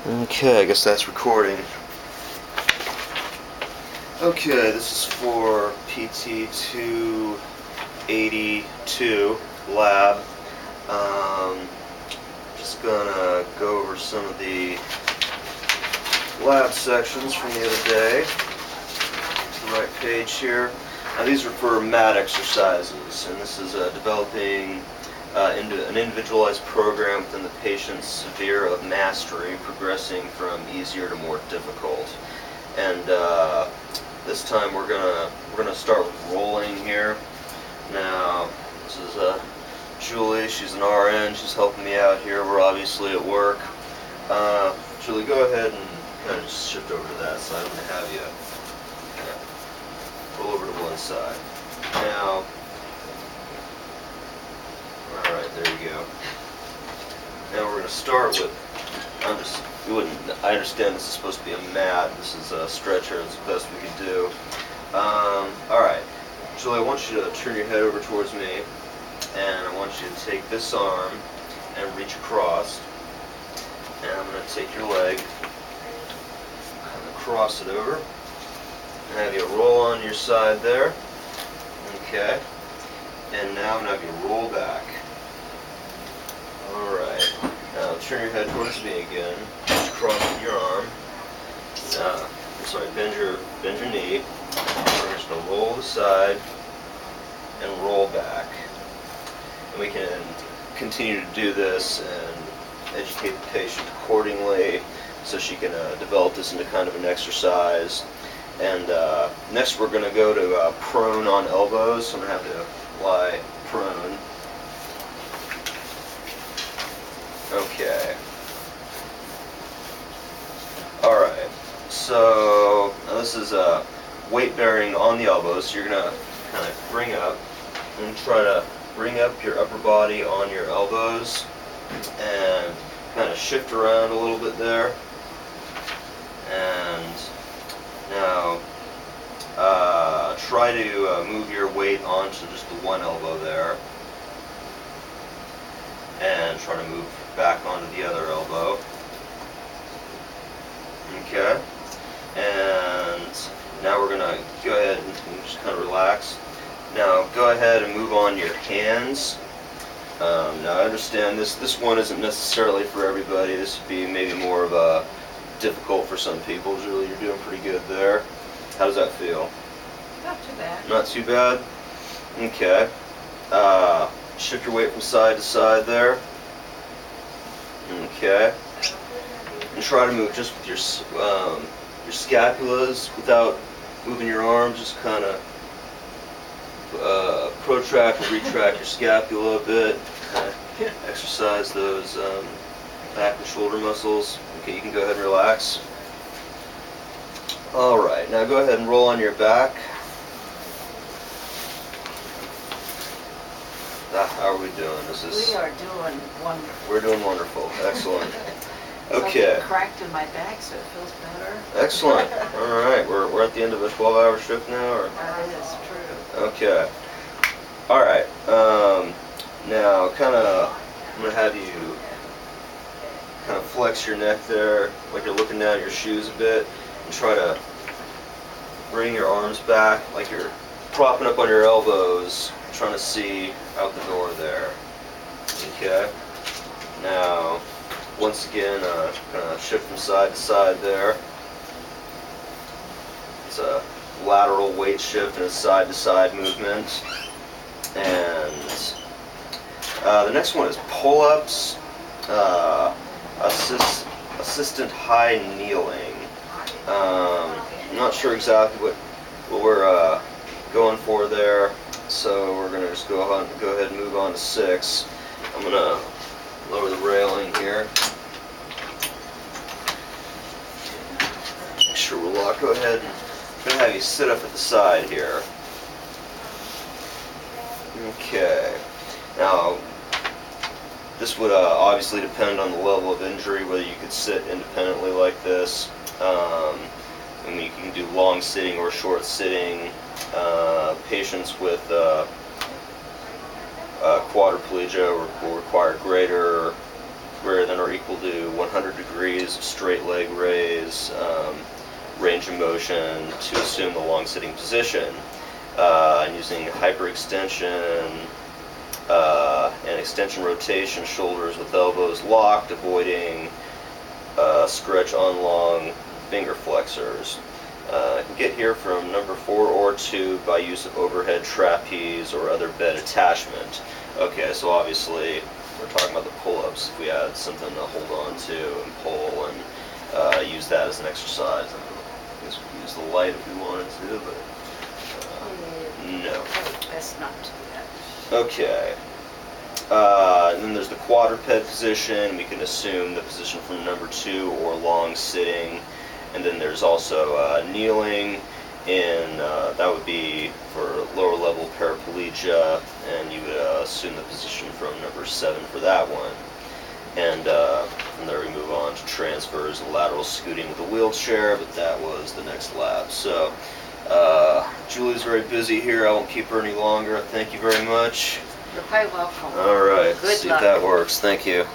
Okay, I guess that's recording. Okay, this is for PT 282 lab. Just gonna go over some of the lab sections from the other day. The right page here. Now these are for mat exercises, and this is developing into an individualized program within the patient's sphere of mastery, progressing from easier to more difficult. And this time we're gonna start with rolling here. Now this is Julie. She's an RN. She's helping me out here. We're obviously at work. Julie, go ahead and kind of just shift over to that side. I'm gonna have you roll over to one side. Now. Alright, there you go. Now we're going to start with, I understand this is supposed to be a mat, this is a stretcher, it's the best we can do. Alright, Julie, I want you to turn your head over towards me, and I want you to take this arm and reach across, and I'm going to take your leg, kind of cross it over, and have you roll on your side there. Okay, and now I'm going to have you roll back. Alright, now turn your head towards me again, just cross with your arm, bend your knee, we're just going to roll the side and roll back. And we can continue to do this and educate the patient accordingly so she can develop this into kind of an exercise. And next we're going to go to prone on elbows, so I'm going to have to lie prone. Okay. Alright, so now this is weight bearing on the elbows, so you're going to kind of bring up and try to bring up your upper body on your elbows and kind of shift around a little bit there. And now try to move your weight onto just the one elbow there. And try to move back onto the other elbow. Okay. And now we're going to go ahead and just kind of relax. Now go ahead and move on your hands. Now I understand this one isn't necessarily for everybody. This would be maybe more of a difficult for some people. Julie, you're doing pretty good there. How does that feel? Not too bad. Not too bad? Okay. Shift your weight from side to side there. Okay. And try to move just with your scapulas without moving your arms. Just kind of protract and retract your scapula a bit. Exercise those back and shoulder muscles. Okay, you can go ahead and relax. Alright, now go ahead and roll on your back. How are we doing? We are doing wonderful. We're doing wonderful. Excellent. Okay. Something cracked in my back, so it feels better. Excellent. All right. We're at the end of a 12-hour shift now, or? That is true. Okay. All right. Now, I'm gonna have you kind of flex your neck there, like you're looking down at your shoes a bit, and try to bring your arms back, like you're propping up on your elbows, trying to see out the door there. Okay. Now, once again, kind of shift from side to side there. It's a lateral weight shift and a side to side movement. And the next one is pull-ups, assistant high kneeling. I'm not sure exactly what we're going for there. So we're going to just go ahead and move on to 6. I'm going to lower the railing here. Make sure we're locked. Go ahead. I'm going to have you sit up at the side here. Okay. Now, this would obviously depend on the level of injury, whether you could sit independently like this. I mean, you can do long sitting or short sitting. Patients with quadriplegia will require greater than or are equal to 100 degrees of straight leg raise, range of motion to assume the long sitting position, and using hyperextension and extension rotation, shoulders with elbows locked, avoiding stretch on long finger flexors. I can get here from number 4 or 2 by use of overhead trapeze or other bed attachment. Okay, so obviously we're talking about the pull-ups. If we had something to hold on to and pull and use that as an exercise. I guess we could use the light if we wanted to, but no. Best not to do that. Okay. And then there's the quadruped position. We can assume the position from number 2 or long sitting. And then there's also kneeling, and that would be for lower level paraplegia, and you would assume the position from number 7 for that one. And from there we move on to transfers and lateral scooting with a wheelchair, but that was the next lab. So Julie's very busy here. I won't keep her any longer. Thank you very much. You're quite welcome. All right, Good see luck. if that works. Thank you.